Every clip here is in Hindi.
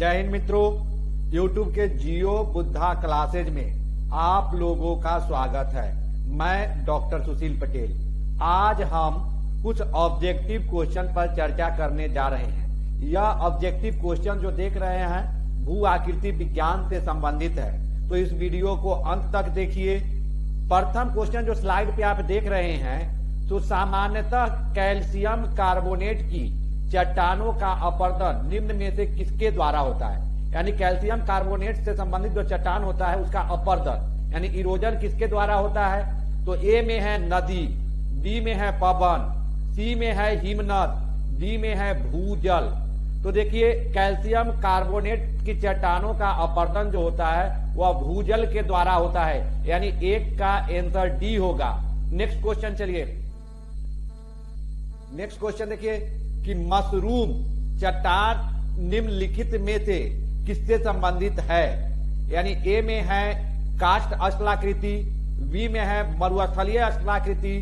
जय हिंद मित्रों, YouTube के जियो बुद्धा क्लासेज में आप लोगों का स्वागत है। मैं डॉक्टर सुशील पटेल। आज हम कुछ ऑब्जेक्टिव क्वेश्चन पर चर्चा करने जा रहे हैं। यह ऑब्जेक्टिव क्वेश्चन जो देख रहे हैं भू आकृति विज्ञान से संबंधित है, तो इस वीडियो को अंत तक देखिए। प्रथम क्वेश्चन जो स्लाइड पे आप देख रहे हैं, तो सामान्यतः कैल्शियम कार्बोनेट की चट्टानों का अपरदन निम्न में से किसके द्वारा होता है? यानी कैल्शियम कार्बोनेट से संबंधित जो चट्टान होता है उसका अपरदन यानी इरोजन किसके द्वारा होता है? तो ए में है नदी, बी में है पवन, सी में है हिमनद, डी में है भूजल। तो देखिए कैल्शियम कार्बोनेट की चट्टानों का अपरदन जो होता है वह भूजल के द्वारा होता है, यानी एक का आंसर डी होगा। नेक्स्ट क्वेश्चन चलिए। नेक्स्ट क्वेश्चन देखिए कि मशरूम चट्टान निम्नलिखित में से किससे संबंधित है? यानी ए में है काष्ठ स्थलाकृति, बी में है मरुस्थलीय स्थलाकृति,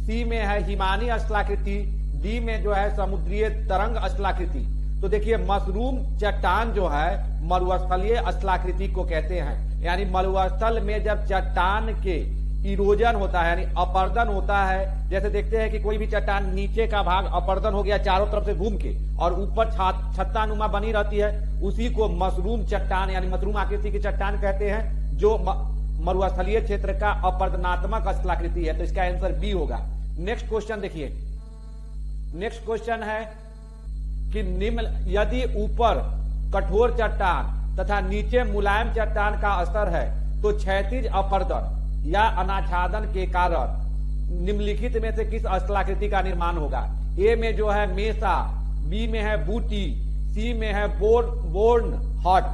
सी में है हिमानी स्थलाकृति, डी में जो है समुद्रीय तरंग स्थलाकृति। तो देखिए मशरूम चट्टान जो है मरुस्थलीय स्थलाकृति को कहते हैं, यानी मरुस्थल में जब चट्टान के इरोजन होता है यानी अपरदन होता है, जैसे देखते हैं कि कोई भी चट्टान नीचे का भाग अपरदन हो गया चारों तरफ से घूम के और ऊपर छत्तानुमा बनी रहती है, उसी को मशरूम चट्टान यानी मशरूम आकृति की चट्टान कहते हैं, जो मरुस्थलीय क्षेत्र का अपरदनात्मक स्थलाकृति है। तो इसका आंसर बी होगा। नेक्स्ट क्वेश्चन देखिए। नेक्स्ट क्वेश्चन है कि निम्न यदि ऊपर कठोर चट्टान तथा नीचे मुलायम चट्टान का स्तर है तो क्षैतिज अपरदन या अनाच्छादन के कारण निम्नलिखित में से किस स्थलाकृति का निर्माण होगा? ए में जो है मेसा, बी में है बूटी, सी में है बोर्न हॉट,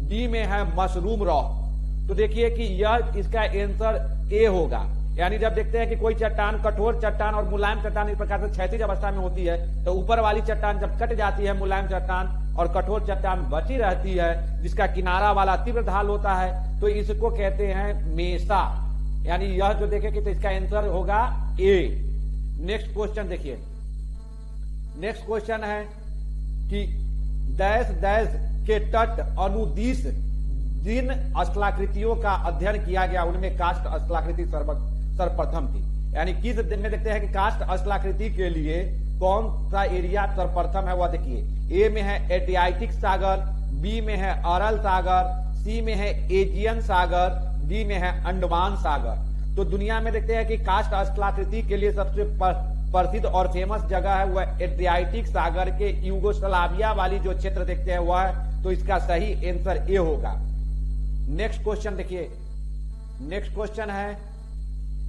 डी में है मशरूम रॉक। तो देखिए कि यह इसका आंसर ए होगा। यानी जब देखते हैं कि कोई चट्टान कठोर चट्टान और मुलायम चट्टान इस प्रकार से क्षैतिज अवस्था में होती है, तो ऊपर वाली चट्टान जब कट जाती है मुलायम चट्टान और कठोर चट्टान बची रहती है जिसका किनारा वाला तीव्र ढाल होता है, तो इसको कहते हैं मेसा। यानी यह जो देखेंगे तो इसका आंसर होगा ए। नेक्स्ट क्वेश्चन देखिए। नेक्स्ट क्वेश्चन है कि डैश डैश के तट अनुदिश जिन स्थलाकृतियों का अध्ययन किया गया उनमें काष्ठ स्थलाकृति सर्वप्रथम थी। यानी किस दिन में देखते हैं कि काष्ठ स्थलाकृति के लिए कौन सा एरिया सर्वप्रथम है वह देखिए। ए में है एड्रियाटिक सागर, बी में है अरल सागर, सी में है एजियन सागर, डी में है अंडमान सागर। तो दुनिया में देखते हैं कि काष्ठ स्थलाकृति के लिए सबसे प्रसिद्ध और फेमस जगह है वह एड्रियाटिक सागर के यूगोस्लाविया वाली जो क्षेत्र देखते हैं वह है, तो इसका सही आंसर ए होगा। नेक्स्ट क्वेश्चन देखिए। नेक्स्ट क्वेश्चन है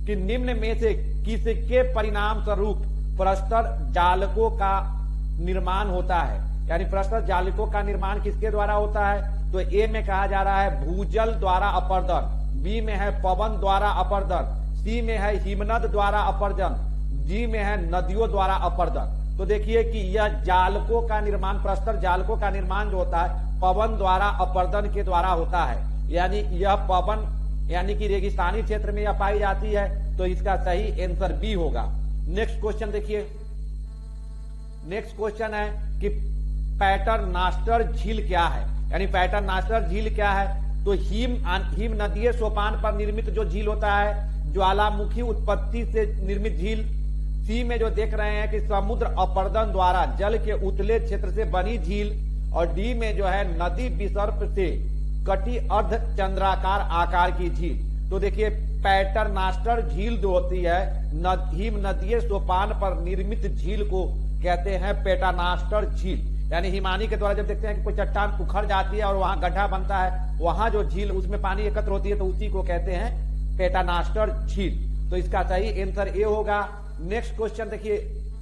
कि निम्न में से किसके परिणाम स्वरूप प्रस्तर जालकों का निर्माण होता है? यानी प्रस्तर जालकों का निर्माण किसके द्वारा होता है? तो ए में कहा जा रहा है भूजल द्वारा अपरदन, बी में है पवन द्वारा अपरदन, सी में है हिमनद द्वारा अपरदन, डी में है नदियों द्वारा अपरदन। तो देखिए कि यह जालकों का निर्माण, प्रस्तर जालकों का निर्माण जो होता है पवन द्वारा अपरदन के द्वारा होता है। यानी यह पवन यानी कि रेगिस्तानी क्षेत्र में यह पाई जाती है, तो इसका सही आंसर बी होगा। नेक्स्ट क्वेश्चन देखिए। नेक्स्ट क्वेश्चन है कि पैटरनास्टर झील क्या है? यानी पैटरनास्टर झील क्या है? तो हिम नदीय सोपान पर निर्मित जो झील होता है, ज्वालामुखी उत्पत्ति से निर्मित झील। सी में जो देख रहे हैं कि समुद्र अपरदन द्वारा जल के उतले क्षेत्र से बनी झील, और डी में जो है नदी विसर्प से कटी अर्ध चंद्राकार आकार की झील। तो देखिए पैटरनास्टर झील जो होती है हिम नदीय सोपान पर निर्मित झील को कहते हैं पैटरनास्टर झील। यानी हिमानी के द्वारा जब देखते हैं कि कोई चट्टान उखड़ जाती है और वहां गड्ढा बनता है, वहां जो झील उसमें पानी एकत्र होती है, तो उसी को कहते हैं पैटरनास्टर झील। तो इसका सही आंसर ए होगा। नेक्स्ट क्वेश्चन देखिए।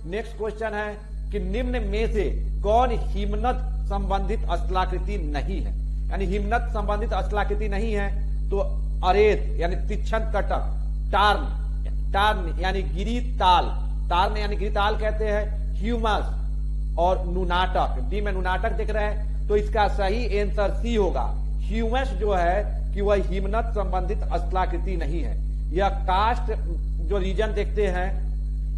नेक्स्ट क्वेश्चन है कि निम्न में से कौन हिमनद संबंधित स्थलाकृति नहीं है? यानी हिमनद संबंधित स्थलाकृति नहीं है तो अरेत यानी तीक्ष्ण कटक, टार्न यानी गिरिताल, टार्न यानी गिरिताल कहते हैं, ह्यूमस और नुनाटक, डी में नुनाटक देख रहे हैं, तो इसका सही आंसर सी होगा। ह्यूमस जो है कि वह हिमनद संबंधित स्थलाकृति नहीं है। यह कास्ट जो रीजन देखते हैं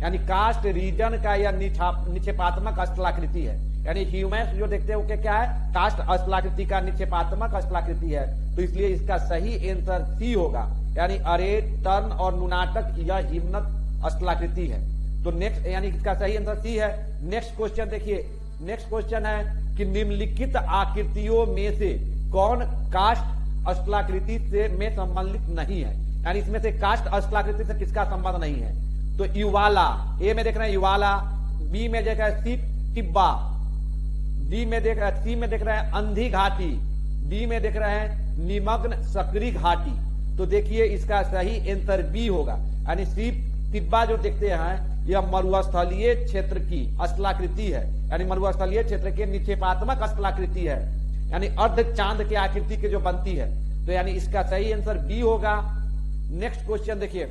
यानी कास्ट रीजन का यह निक्षेपात्मक स्थलाकृति है। यानी ह्यूमस जो देखते हैं वो क्या है, काष्ठ अस्थलाकृति का निक्षेपात्मक अस्थलाकृति है। तो इसलिए इसका सही आंसर सी होगा, यानी अरे टर्न और नुनाटक यह हिमनत अस्थलाकृति है। तो नेक्स्ट यानी इसका सही आंसर सी है। नेक्स्ट क्वेश्चन देखिए, नेक्स्ट क्वेश्चन है कि निम्नलिखित आकृतियों में से कौन काष्ठ अस्थलाकृति से में संबंधित नहीं है, यानी इसमें से काष्ठ अस्थलाकृति से किसका संबंध नहीं है। तो युवाला, ए में देख रहे हैं युवाला, बी में देख रहे हैं सी टिब्बा, डी में देख रहे हैं, सी में देख रहे हैं अंधी घाटी, डी में देख रहे हैं निमग्न सकरी घाटी। तो देखिए इसका सही आंसर बी होगा, यानी सी टिब्बा जो देखते हैं यह मरुस्थलीय क्षेत्र की अस्थलाकृति है, यानी मरुस्थलीय क्षेत्र के निक्षेपात्मक अस्थलाकृति है, यानी अर्ध चांद की आकृति की जो बनती है। तो यानी इसका सही आंसर बी होगा। नेक्स्ट क्वेश्चन देखिए,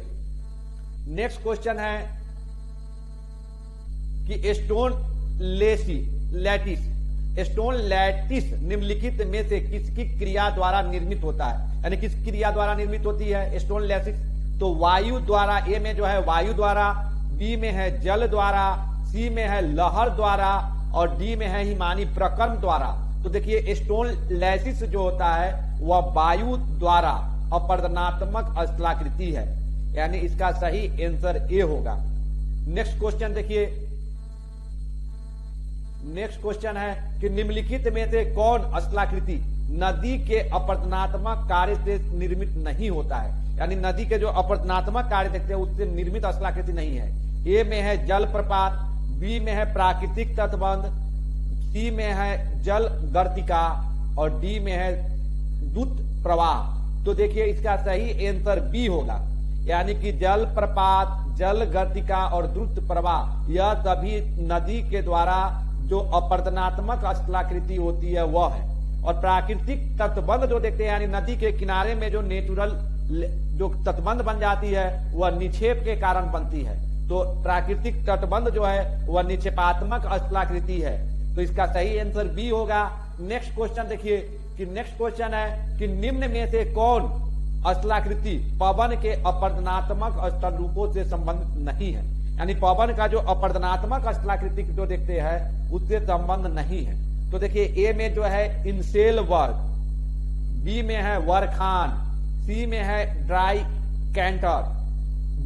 नेक्स्ट क्वेश्चन है कि स्टोन लैटिस निम्नलिखित में से किसकी क्रिया द्वारा निर्मित होता है, यानी किस क्रिया द्वारा निर्मित होती है स्टोन लैटिस। तो वायु द्वारा, ए में जो है वायु द्वारा, बी में है जल द्वारा, सी में है लहर द्वारा और डी में है हिमानी प्रकर्म द्वारा। तो देखिए स्टोन लैटिस जो होता है वह वायु द्वारा अपरदनात्मक अस्थलाकृति है, यानी इसका सही आंसर ए होगा। नेक्स्ट क्वेश्चन देखिए, नेक्स्ट क्वेश्चन है कि निम्नलिखित में से कौन अस्थलाकृति नदी के अपरदनात्मक कार्य से निर्मित नहीं होता है, यानी नदी के जो अपरदनात्मक कार्य देखते हैं उससे निर्मित अस्थलाकृति नहीं है। ए में है जल प्रपात, बी में है प्राकृतिक तटबंध, सी में है जल गर्तिका और डी में है द्रुत प्रवाह। तो देखिए इसका सही आंसर बी होगा, यानी कि जल प्रपात, जल गर्तिका और द्रुत प्रवाह यह सभी नदी के द्वारा जो अपरदनात्मक अस्थलाकृति होती है वह है। और प्राकृतिक तटबंध जो देखते हैं, यानी नदी के किनारे में जो नेचुरल जो तटबंध बन जाती है वह निक्षेप के कारण बनती है। तो प्राकृतिक तटबंध जो है वह निक्षेपात्मक अस्थलाकृति है। तो इसका सही आंसर बी होगा। नेक्स्ट क्वेश्चन देखिए कि नेक्स्ट क्वेश्चन है कि निम्न में से कौन अस्थलाकृति पवन के अपरदनात्मक स्थल रूपों से संबंधित नहीं है, यानी पवन का जो अपरदनात्मक अस्थलाकृति जो देखते हैं उससे संबंध नहीं है। तो देखिए ए में जो है इंसेल वर्ग, बी में है वरखान, सी में है ड्राई कैंटर,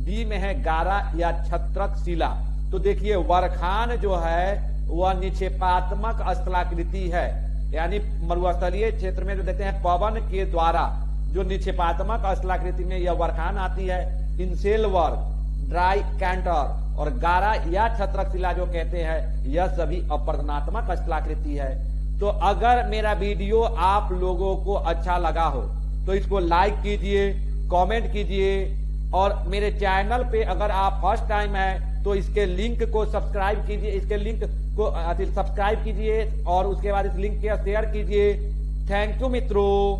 डी में है गारा या छत्रक शिला। तो देखिए वरखान जो है वह निक्षेपात्मक अस्थलाकृति है, यानी मरुस्थलीय क्षेत्र में जो देखते हैं पवन के द्वारा जो निक्षेपात्मक अस्थलाकृति में यह वरखान आती है। इंसेल वर्ग, ड्राई कैंटर और गारा या छत्रक शिला जो कहते हैं यह सभी अपरदनात्मक अस्थलाकृति है। तो अगर मेरा वीडियो आप लोगों को अच्छा लगा हो तो इसको लाइक कीजिए, कमेंट कीजिए और मेरे चैनल पे अगर आप फर्स्ट टाइम है तो इसके लिंक को सब्सक्राइब कीजिए, इसके लिंक को सब्सक्राइब कीजिए और उसके बाद इस लिंक को शेयर कीजिए। थैंक यू मित्रों।